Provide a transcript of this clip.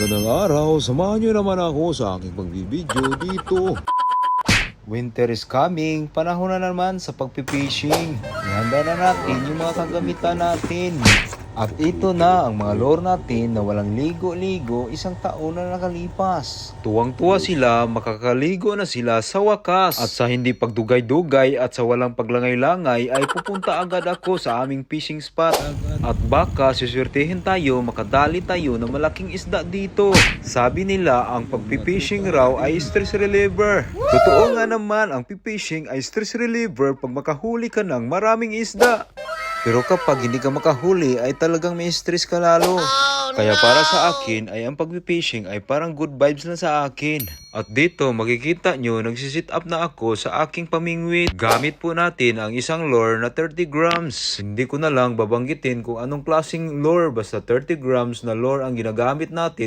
Magandang araw, samahan nyo naman ako sa aking pagbibideo dito. Winter is coming, panahon na naman sa pagpipishing. Ihanda na natin yung mga kagamitan natin. At ito na ang mga lure natin na walang ligo-ligo isang taon na nakalipas. Tuwang-tuwa sila, makakaligo na sila sa wakas. At sa hindi pagdugay-dugay at sa walang paglangay-langay ay pupunta agad ako sa aming fishing spot. At baka suswertehin tayo, makadali tayo ng malaking isda dito. Sabi nila ang pagpipishing raw ay stress reliever. Totoo nga naman, ang pipishing ay stress reliever pag makahuli ka ng maraming isda. Pero kapag hindi ka makahuli ay talagang may stress ka lalo. Kaya para sa akin ay ang pagpipishing ay parang good vibes na sa akin. At dito makikita nyo nagsisit up na ako sa aking pamingwit. Gamit po natin ang isang lure na 30 grams. Hindi ko na lang babanggitin kung anong klaseng lure, basta 30 grams na lure ang ginagamit natin.